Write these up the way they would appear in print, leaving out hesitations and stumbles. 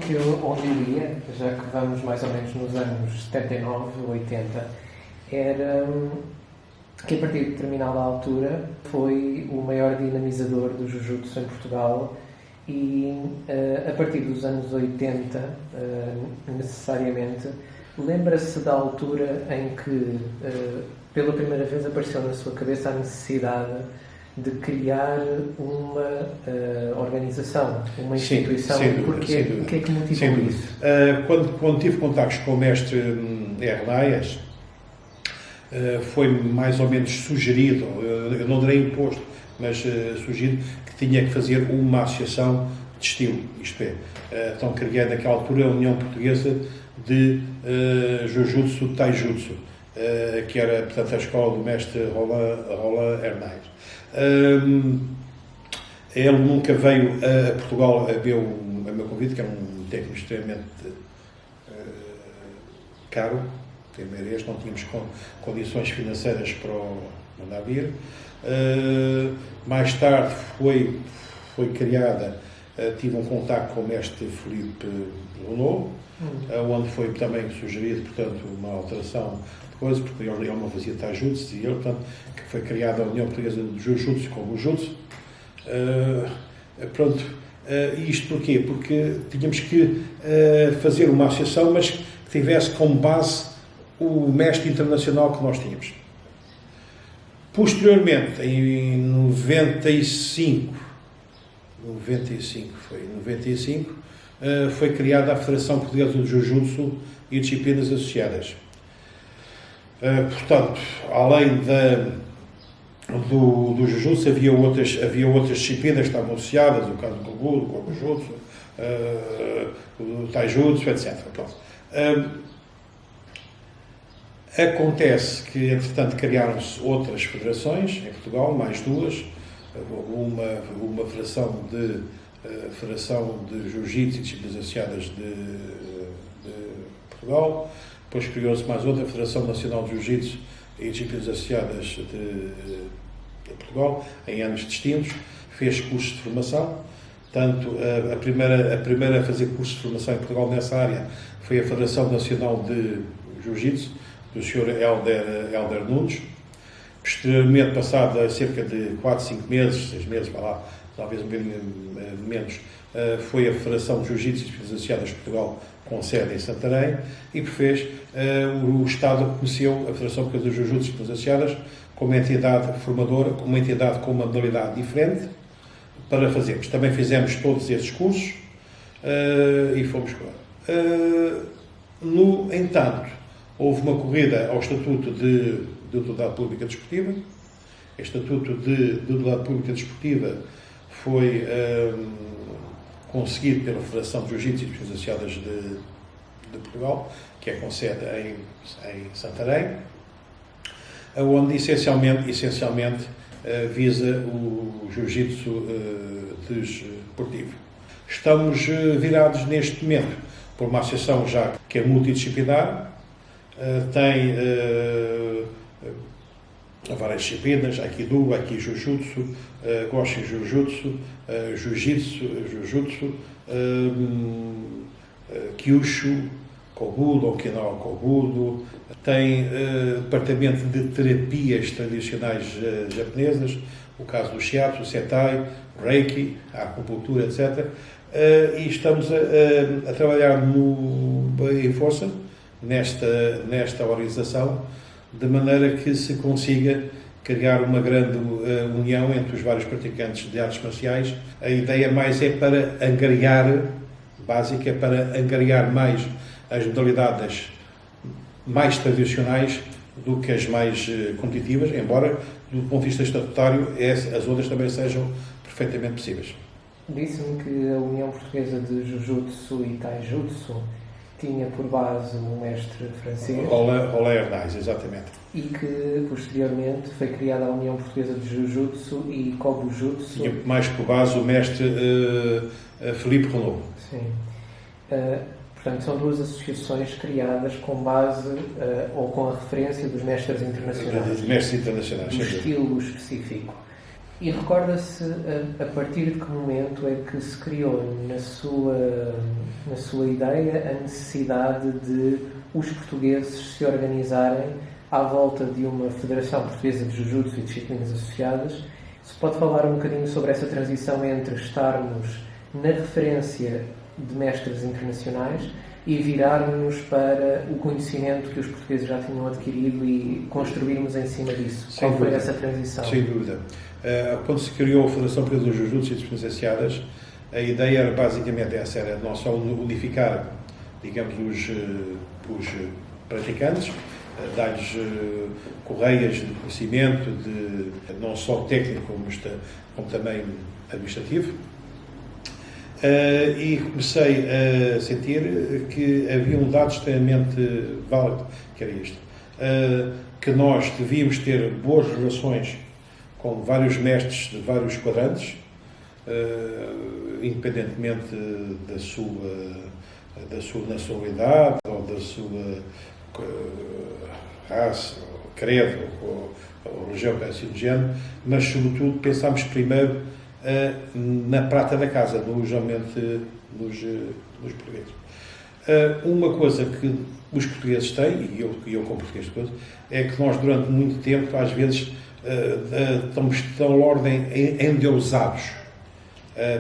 que onde iria, já que vamos mais ou menos nos anos 79, 80, era que a partir de determinada altura foi o maior dinamizador do Jujutsu em Portugal e a partir dos anos 80, necessariamente, lembra-se da altura em que pela primeira vez apareceu na sua cabeça a necessidade de criar uma organização, uma instituição. Porquê? O que é que motivou isso? Quando tive contactos com o mestre Ernaias, foi mais ou menos sugerido, eu não direi imposto, mas sugerido que tinha que fazer uma associação de estilo, isto é, então criei naquela altura a União Portuguesa de Jujutsu Taijutsu, que era, portanto, a escola do mestre Roland Ernaias. Ele nunca veio a Portugal a meu convite, que é um técnico extremamente caro, não tínhamos condições financeiras para o mandar vir. Mais tarde foi criada, tive um contacto com o mestre Filipe Renault, onde foi também sugerido, portanto, uma alteração de coisas, porque ele não fazia taijutsu, e ele, portanto, que foi criada a União Portuguesa de Jujutsu com o Jutsu. Isto porquê? Porque tínhamos que fazer uma associação, mas que tivesse como base o mestre internacional que nós tínhamos. Posteriormente, em 95, foi criada a Federação Portuguesa de Jujutsu e Disciplinas Associadas. Portanto, além do Jujutsu, havia outras disciplinas que estavam associadas, o caso do Kobu, do Kokujutsu, o Taijutsu, etc. Acontece que, entretanto, criaram-se outras federações em Portugal, mais duas, uma federação de Jiu-Jitsu e disciplinas associadas de Portugal, depois criou-se mais outra, a Federação Nacional de Jiu-Jitsu e disciplinas associadas de Portugal, em anos distintos, fez cursos de formação, tanto a primeira a fazer cursos de formação em Portugal nessa área foi a Federação Nacional de Jiu-Jitsu, do Sr. Helder Nunes. Posteriormente, passado cerca de 4, 5 meses, 6 meses, para lá, talvez um bocadinho menos, foi a Federação de Jiu-Jitsu e Disciplinas Associadas de Portugal, com sede em Santarém, e por fez, o Estado reconheceu a Federação Portuguesa de Jiu-Jitsu e Disciplinas Associadas como uma entidade formadora, como uma entidade com uma modalidade diferente, para fazermos. Também fizemos todos esses cursos e fomos lá. No entanto, houve uma corrida ao Estatuto de Utilidade Pública Desportiva. O Estatuto de Utilidade Pública Desportiva foi conseguido pela Federação de Jiu-Jitsu e Disciplinas Associadas de Portugal, que é com sede em Santarém, onde essencialmente visa o Jiu-Jitsu desportivo. Estamos virados neste momento por uma associação já que é multidisciplinar, tem várias disciplinas, Aikido, Jujutsu, Goshin Jujutsu, Jiu-Jitsu, Kyushu, Kobudo, Okinawa Kobudo, tem departamento de terapias tradicionais japonesas, o caso do Shiatsu, Setai, Reiki, a acupuntura, etc. E estamos a trabalhar em força nesta organização, de maneira que se consiga criar uma grande união entre os vários praticantes de artes marciais. A ideia mais é para angariar, básica, é para angariar mais as modalidades mais tradicionais do que as mais competitivas, embora, do ponto de vista estatutário, as outras também sejam perfeitamente possíveis. Disse-me que a União Portuguesa de Jujutsu e Taijutsu tinha por base um mestre francês. Roland Ernaias, exatamente. E que, posteriormente, foi criada a União Portuguesa de Jujutsu e Kobujutsu. Tinha mais por base o mestre Filipe Renault. Sim. Portanto, são duas associações criadas com base ou com a referência dos mestres internacionais. Dos mestres internacionais. Um estilo específico. E recorda-se a partir de que momento é que se criou na sua ideia a necessidade de os portugueses se organizarem à volta de uma Federação Portuguesa de Jujutsu e Disciplinas Associadas? Se pode falar um bocadinho sobre essa transição entre estarmos na referência de mestres internacionais e virarmos para o conhecimento que os portugueses já tinham adquirido e construirmos em cima disso? Sem Qual foi dúvida. essa transição? Sem dúvida. Quando se criou a Federação Portuguesa de Jujutsu e Disciplinas Associadas, a ideia era basicamente essa, era não só unificar, digamos, os praticantes, dar-lhes correias de conhecimento, não só técnico, como também administrativo. E comecei a sentir que havia um dado extremamente válido, que era isto. Que nós devíamos ter boas relações com vários mestres de vários quadrantes, independentemente da sua nacionalidade ou da sua raça, ou credo, ou religião, assim do género, mas sobretudo pensámos primeiro na prata da casa, geralmente nos portugueses. Uma coisa que os portugueses têm, e eu como português de coisa, é que nós durante muito tempo, às vezes, estamos tão ordem endeusados,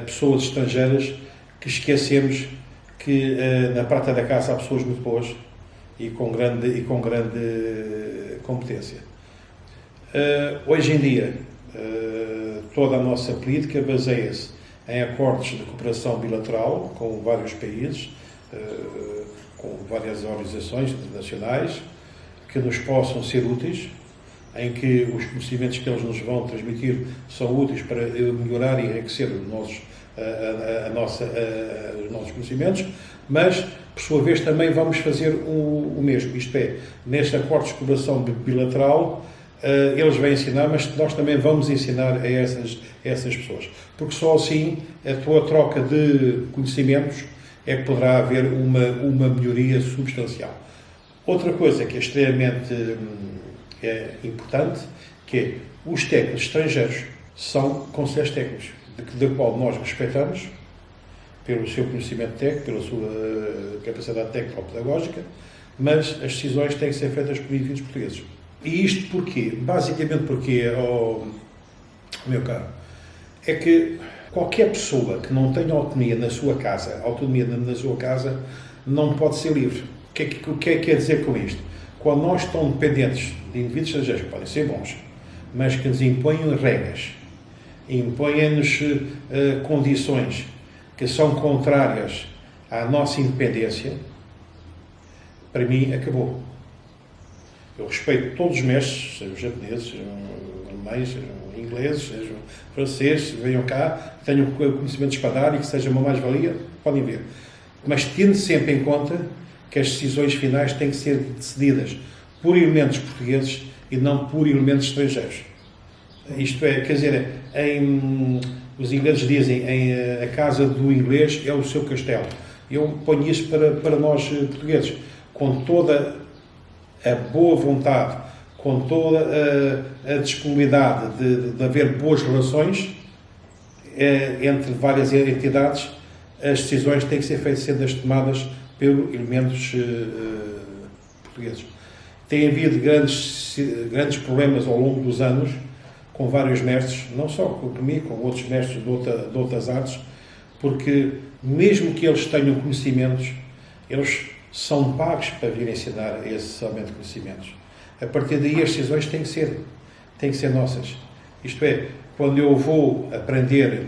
pessoas estrangeiras, que esquecemos que na prata da casa há pessoas muito boas e com grande competência. Hoje em dia, toda a nossa política baseia-se em acordos de cooperação bilateral com vários países, com várias organizações internacionais, que nos possam ser úteis, em que os conhecimentos que eles nos vão transmitir são úteis para melhorar e enriquecer os nossos conhecimentos, mas, por sua vez, também vamos fazer o mesmo. Isto é, nestes acordos de cooperação bilateral, eles vão ensinar, mas nós também vamos ensinar a essas pessoas. Porque só assim, a tua troca de conhecimentos é que poderá haver uma melhoria substancial. Outra coisa que é extremamente importante, que é os técnicos estrangeiros são conselheiros técnicos, da qual nós respeitamos pelo seu conhecimento técnico, pela sua capacidade técnico-pedagógica, mas as decisões têm que ser feitas por indivíduos portugueses. E isto porquê? Basicamente porque, meu caro, é que qualquer pessoa que não tenha autonomia na sua casa, não pode ser livre. O que é que quer dizer com isto? Quando nós estamos dependentes de indivíduos estrangeiros, que podem ser bons, mas que nos impõem regras, impõem-nos condições que são contrárias à nossa independência, para mim, acabou. Eu respeito todos os mestres, sejam japoneses, sejam alemães, sejam ingleses, sejam franceses, venham cá, tenham conhecimentos para dar e que seja uma mais-valia, podem ver. Mas tendo sempre em conta que as decisões finais têm que ser decididas por elementos portugueses e não por elementos estrangeiros. Isto é, quer dizer, os ingleses dizem a casa do inglês é o seu castelo. Eu ponho isso para nós portugueses, com toda a boa vontade, com toda a disponibilidade de haver boas relações entre várias entidades, as decisões têm que ser feitas sendo tomadas pelos elementos portugueses. Tem havido grandes problemas ao longo dos anos com vários mestres, não só comigo, com outros mestres de outras artes, porque mesmo que eles tenham conhecimentos, eles são pagos para vir ensinar esses aumento de conhecimentos. A partir daí as decisões têm que ser nossas. Isto é, quando eu vou aprender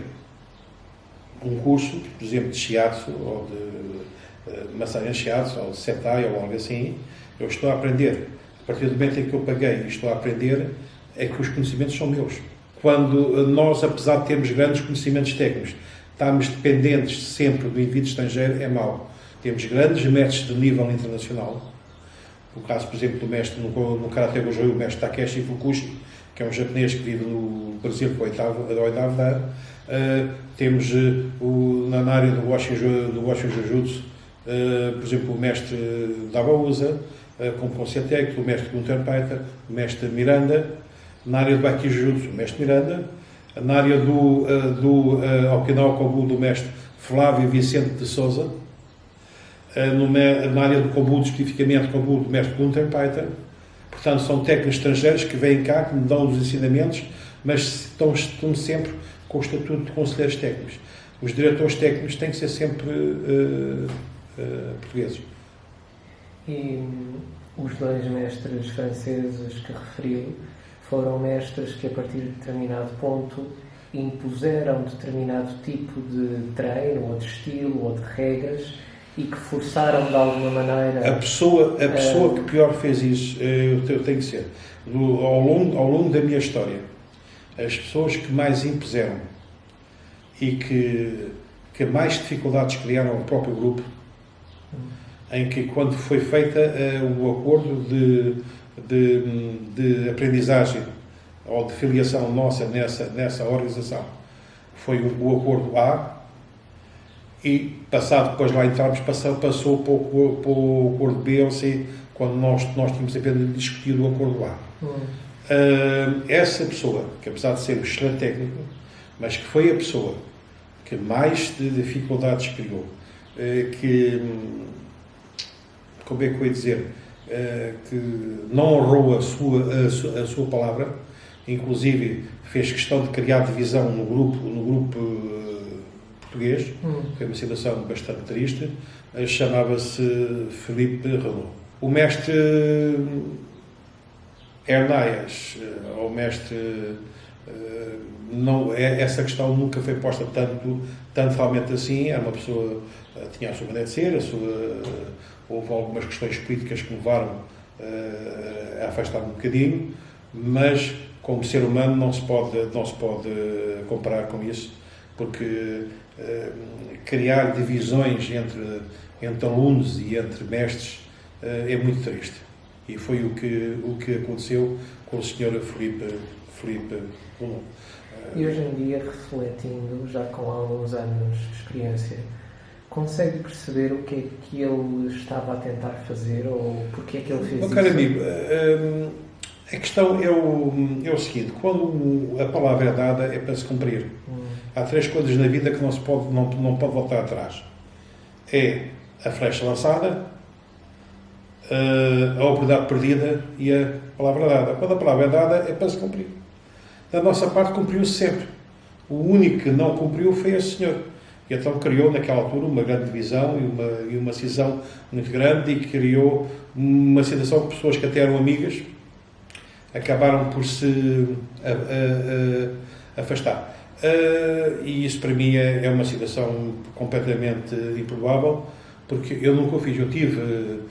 um curso, por exemplo, de shiatsu, ou de massagem shiatsu, ou de setai, ou algo assim, eu estou a aprender. A partir do momento em que eu paguei e estou a aprender, é que os conhecimentos são meus. Quando nós, apesar de termos grandes conhecimentos técnicos, estamos dependentes sempre do indivíduo estrangeiro, é mau. Temos grandes mestres de nível internacional. O caso, por exemplo, do mestre no Karate Goju, o mestre Takeshi Fukushi, que é um japonês que vive no Brasil com a oitava dan. Temos na área do Washin Jujutsu, por exemplo, o mestre Dabausa, como conceito técnico, o mestre Gunter Paiter, o mestre Miranda. Na área do Baki Jujutsu, o mestre Miranda. Na área do Okinawa Kobu, do mestre Flávio Vicente de Souza. Na área do Kobu, especificamente Kobu, do mestre Gunther Paiter. Portanto, são técnicos estrangeiros que vêm cá, que me dão os ensinamentos, mas estão sempre com o estatuto de conselheiros técnicos. Os diretores técnicos têm que ser sempre portugueses. E os dois mestres franceses que referiu foram mestres que, a partir de determinado ponto, impuseram determinado tipo de treino, ou de estilo, ou de regras, e que forçaram de alguma maneira... A pessoa que pior fez isso, eu tenho que ser, ao longo da minha história, as pessoas que mais impuseram e que mais dificuldades criaram ao próprio grupo, em que, quando foi feita o acordo de aprendizagem ou de filiação nossa nessa organização, foi o acordo A, e passado, depois lá entrarmos, passou para o acordo B ou C, quando nós tínhamos apenas discutido o acordo A. Essa pessoa, que apesar de ser um excelente técnico, mas que foi a pessoa que mais de dificuldades criou, como é que eu ia dizer, que não honrou a sua palavra, inclusive fez questão de criar divisão no grupo português, foi uma situação bastante triste, chamava-se Filipe Renaud. O mestre Hernaias, ou mestre, essa questão nunca foi posta tanto realmente assim, era uma pessoa, tinha a sua maneira de ser, houve algumas questões políticas que me levaram a afastar-me um bocadinho, mas como ser humano não se pode comparar com isso, porque criar divisões entre alunos e entre mestres é muito triste. E foi o que aconteceu com o Sr. Filipe Renaud. E hoje em dia, refletindo, já com alguns anos de experiência, consegue perceber o que é que ele estava a tentar fazer ou porque é que ele fez isso? Caro amigo, a questão é o seguinte: quando a palavra é dada, é para se cumprir. Há três coisas na vida que não pode voltar atrás. É a flecha lançada, a oportunidade perdida e a palavra dada. Quando a palavra é dada, é para se cumprir. Da nossa parte, cumpriu-se sempre. O único que não cumpriu foi esse senhor. E então criou, naquela altura, uma grande divisão e uma cisão muito grande, e criou uma situação que pessoas que até eram amigas acabaram por se afastar. E isso, para mim, é uma situação completamente improvável, porque eu nunca o fiz. Eu tive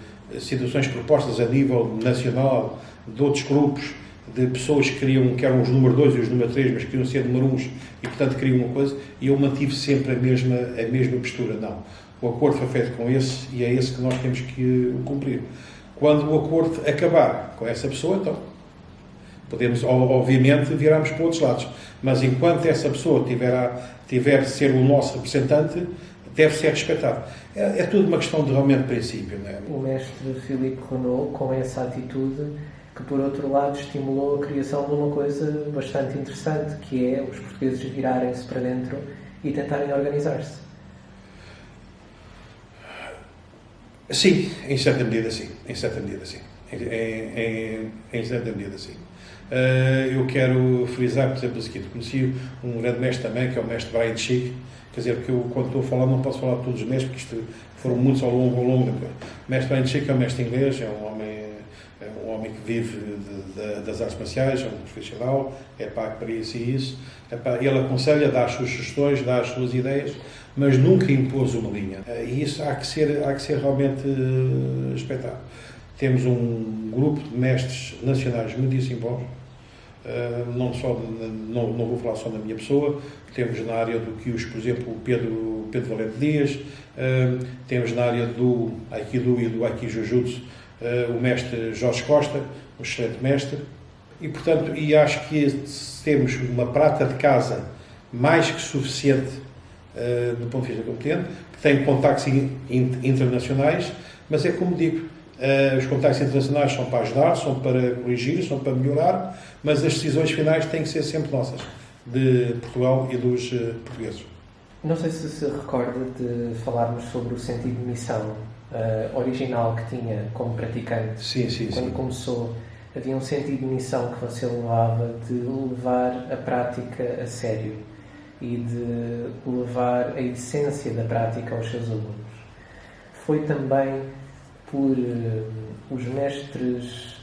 situações propostas a nível nacional de outros grupos, de pessoas que eram os número 2 e os número 3, mas queriam ser número 1 e, portanto, queriam uma coisa, e eu mantive sempre a mesma postura. Não. O acordo foi feito com esse, e é esse que nós temos que cumprir. Quando o acordo acabar com essa pessoa, então, podemos, obviamente, virarmos para outros lados. Mas enquanto essa pessoa tiver de ser o nosso representante, deve ser respeitado. É tudo uma questão de realmente princípio. Não é? O mestre Filipe Renaud, com essa atitude, que por outro lado estimulou a criação de uma coisa bastante interessante, que é os portugueses virarem-se para dentro e tentarem organizar-se. Sim, em certa medida sim. Em certa medida sim. Eu quero frisar, por exemplo, o seguinte: conheci um grande mestre também, que é o mestre Brian Chick. Quer dizer, que eu, quando estou a falar, não posso falar de todos os mestres, porque isto foram muitos ao longo da coisa. O mestre Brian Chick é um mestre inglês, é um homem que vive das artes marciais, é um profissional, é pá, que para isso. Ele aconselha, dá as suas sugestões, dá as suas ideias, mas nunca impôs uma linha. E isso há que ser realmente respeitado. Temos um grupo de mestres nacionais muitíssimo bons. Não vou falar só da minha pessoa. Temos na área do Kyus, por exemplo, o Pedro Valente Dias. Temos na área do Aikido e do Aikijujutsu o mestre Jorge Costa, um excelente mestre. E, portanto, acho que temos uma prata de casa mais que suficiente do ponto de vista competente, que tem contactos internacionais, mas é como digo, os contactos internacionais são para ajudar, são para corrigir, são para melhorar, mas as decisões finais têm que ser sempre nossas. de Portugal e dos portugueses. Não sei se se recorda de falarmos sobre o sentido de missão original que tinha como praticante. Sim. Quando começou, havia um sentido de missão que você levava de levar a prática a sério e de levar a essência da prática aos seus alunos. Foi também por os mestres,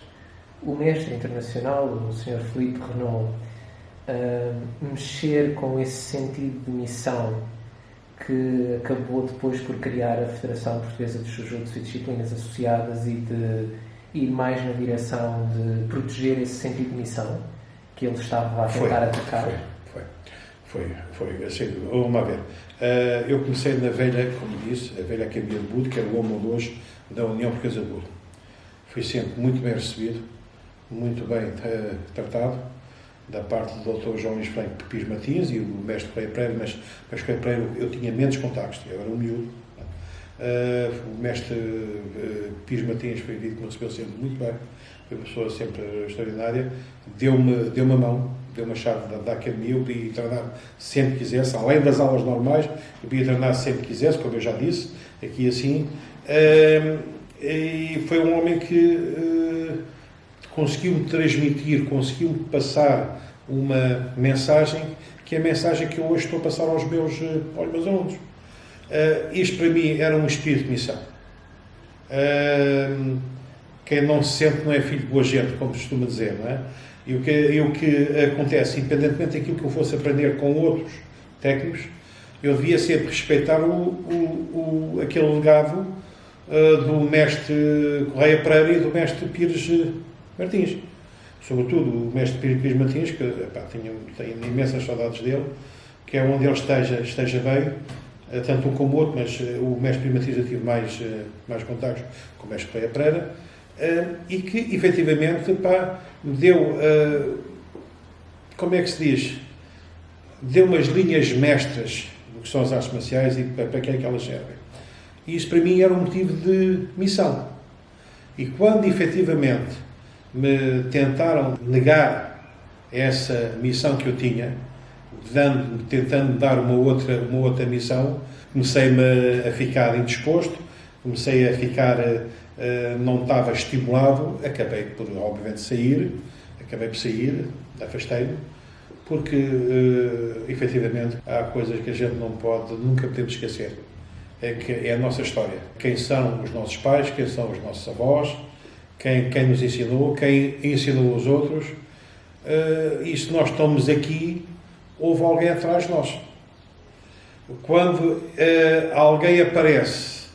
o mestre internacional, o Sr. Filipe Renault, mexer com esse sentido de missão que acabou depois por criar a Federação Portuguesa de Jujutsu e Disciplinas Associadas e de ir mais na direção de proteger esse sentido de missão que ele estava a tentar atacar. Foi. Assim, vamos ver. Eu comecei na velha, como disse, a velha Academia de Budo, que era o Homo de hoje da União Portuguesa de Budo. Fui sempre muito bem recebido, muito bem tratado, da parte do Dr. João Luís Franco Pires Martins e o mestre Correia Pereira, mas Correia Pereira eu tinha menos contactos, eu era um miúdo. O mestre Pires Martins foi que me recebeu sempre muito bem, foi uma pessoa sempre extraordinária, deu-me a mão, deu-me a chave da academia, eu podia treinar sempre que quisesse, além das aulas normais, eu podia treinar sempre que quisesse, como eu já disse, aqui assim, e foi um homem que conseguiu-me transmitir, conseguiu-me passar uma mensagem, que é a mensagem que eu hoje estou a passar aos meus alunos. Isto para mim era um espírito de missão. Quem não se sente não é filho de boa gente, como costuma dizer, não é? E o que acontece, independentemente daquilo que eu fosse aprender com outros técnicos, eu devia sempre respeitar aquele legado do mestre Correia Pereira e do mestre Pires Martins. Sobretudo o mestre Pires Martins, que tenho imensas saudades dele, que é onde ele esteja bem, tanto um como o outro, mas o mestre Pires Martins eu tive mais contactos com o mestre Correia Pereira, e que efetivamente me deu, como é que se diz, deu umas linhas mestras do que são as artes marciais e para que é que elas servem. E isso para mim era um motivo de missão. E quando efetivamente me tentaram negar essa missão que eu tinha, tentando dar uma outra missão, comecei-me a ficar indisposto, comecei a ficar, não estava estimulado, acabei por, obviamente, sair, afastei-me, porque, efetivamente, há coisas que a gente nunca podemos esquecer. É a nossa história. Quem são os nossos pais, quem são os nossos avós, quem nos ensinou, quem ensinou os outros, e se nós estamos aqui, houve alguém atrás de nós. Quando alguém aparece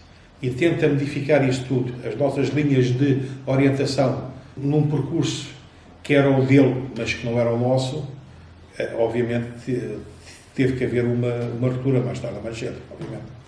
e tenta modificar isso tudo, as nossas linhas de orientação, num percurso que era o dele, mas que não era o nosso, obviamente teve que haver uma ruptura mais tarde ou mais cedo, obviamente.